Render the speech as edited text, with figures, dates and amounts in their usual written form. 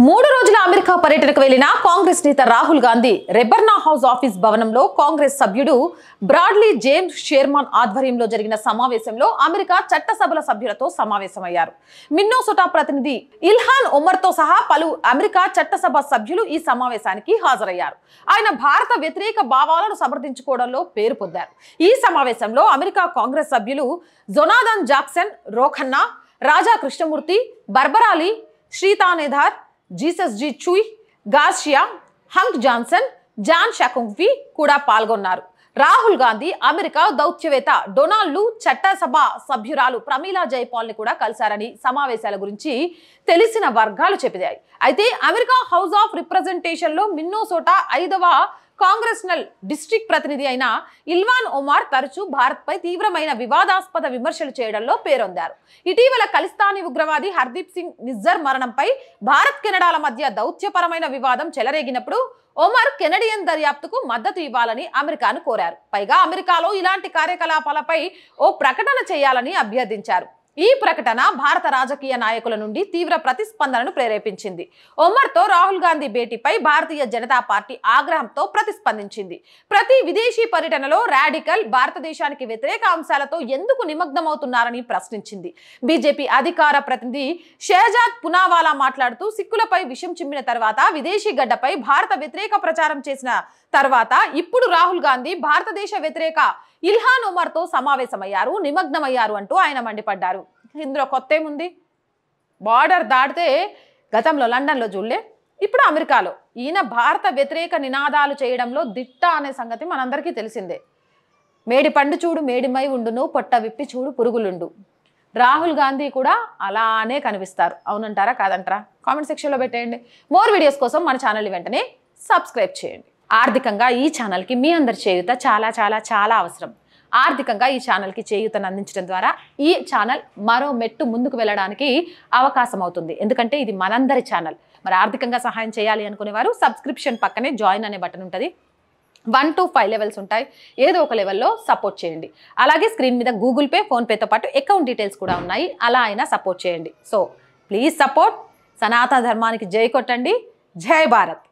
3 రోజుల అమెరికా పర్యటనకు వెళ్లిన కాంగ్రెస్ నేత రాహుల్ గాంధీ రెబర్నా హౌస్ ఆఫీస్ భవనంలో కాంగ్రెస్ సభ్యుడు బ్రాడ్లీ జేమ్స్ షెర్మాన్ ఆధ్వర్యంలో జరిగిన సమావేశంలో అమెరికా చట్టసభల సభ్యులతో సమావేశమయ్యారు. మిన్నోసోటా ప్రతినిధి ఇల్హాన్ ఒమర్తో సహా పలు అమెరికా చట్టసభ సభ్యులు ఈ సమావేశానికి హాజరయ్యారు. ఆయన భారత వ్యతిరేక భావాలను సమర్థించుకోవడంలో పేరు పొందారు. ఈ సమావేశంలో అమెరికా కాంగ్రెస్ సభ్యులు Jonathan Jackson Ro Khanna, Raja Krishnamoorthi, Barbara Lee, Shri Thanedar, Jesus జీ Chuy, Garcia, Hank Johnson, Jan Schakowsky కూడా పాల్గొన్నారు. రాహుల్ గాంధీ అమెరికా దౌత్యవేత్త డొనాల్డ్ లు, చట్టసభ సభ్యురాలు ప్రమీలా జైపాల్ ని కూడా కలిశారని సమావేశాల గురించి తెలిసిన వర్గాలు చెప్పాయి. అయితే అమెరికా హౌస్ ఆఫ్ రిప్రజెంటేషన్ లో మిన్నోసోటా 5వ కాంగ్రెస్నల్ డిస్ట్రిక్ట్ ప్రతినిధి అయిన ఇల్హాన్ ఒమర్ తరచూ భారత్ పై తీవ్రమైన వివాదాస్పద విమర్శలు చేయడంలో పేరొందారు. ఇటీవల ఖలిస్తానీ ఉగ్రవాది హర్దీప్ సింగ్ నిజ్జర్ మరణంపై భారత్ కెనడాల మధ్య దౌత్యపరమైన వివాదం చెలరేగినప్పుడు ఒమర్ కెనడియన్ దర్యాప్తుకు మద్దతు ఇవ్వాలని అమెరికాను కోరారు. పైగా అమెరికాలో ఇలాంటి కార్యకలాపాలపై ఓ ప్రకటన చేయాలని అభ్యర్థించారు. ఈ ప్రకటన భారత రాజకీయ నాయకుల నుండి తీవ్ర ప్రతిస్పందనను ప్రేరేపించింది. ఒమర్తో రాహుల్ గాంధీ భేటీపై భారతీయ జనతా పార్టీ ఆగ్రహంతో ప్రతిస్పందించింది. ప్రతి విదేశీ పర్యటనలో రాడికల్, భారతదేశానికి వ్యతిరేక అంశాలతో ఎందుకు నిమగ్నమవుతున్నారని ప్రశ్నించింది. బీజేపీ అధికార ప్రతినిధి షెహజాద్ పునావాలా మాట్లాడుతూ, సిక్కులపై విషం చిమ్మిన తర్వాత, విదేశీ గడ్డపై భారత వ్యతిరేక ప్రచారం చేసిన తర్వాత ఇప్పుడు రాహుల్ గాంధీ భారతదేశ వ్యతిరేక ఇల్హాన్ ఒమర్తో సమావేశమయ్యారు, నిమగ్నమయ్యారు అంటూ ఆయన మండిపడ్డారు. ఇందులో కొత్త ఏముంది? బార్డర్ దాటితే గతంలో లండన్లో చూడలే, ఇప్పుడు అమెరికాలో ఈయన భారత వ్యతిరేక నినాదాలు చేయడంలో దిట్ట అనే సంగతి మనందరికీ తెలిసిందే. మేడి పండు చూడు మేడిమై ఉండును, పొట్ట విప్పి చూడు పురుగులుండు. రాహుల్ గాంధీ కూడా అలానే కనిపిస్తారు. అవునంటారా కాదంటారా? కామెంట్ సెక్షన్లో పెట్టేయండి. మోర్ వీడియోస్ కోసం మన ఛానల్ని వెంటనే సబ్స్క్రైబ్ చేయండి. ఆర్థికంగా ఈ ఛానల్కి మీ అందరి చేయూత చాలా చాలా చాలా అవసరం. ఆర్థికంగా ఈ ఛానల్కి చేయూతను అందించడం ద్వారా ఈ ఛానల్ మరో మెట్టు ముందుకు వెళ్ళడానికి అవకాశం అవుతుంది. ఎందుకంటే ఇది మనందరి ఛానల్. మరి ఆర్థికంగా సహాయం చేయాలి అనుకునేవారు సబ్స్క్రిప్షన్ పక్కనే జాయిన్ అనే బటన్ ఉంటుంది. 1 to 5 లెవెల్స్ ఉంటాయి. ఏదో ఒక లెవెల్లో సపోర్ట్ చేయండి. అలాగే స్క్రీన్ మీద గూగుల్ పే, ఫోన్పేతో పాటు అకౌంట్ డీటెయిల్స్ కూడా ఉన్నాయి. అలా అయినా సపోర్ట్ చేయండి. So please support. సనాతన ధర్మానికి జై కొట్టండి. జై భారత్.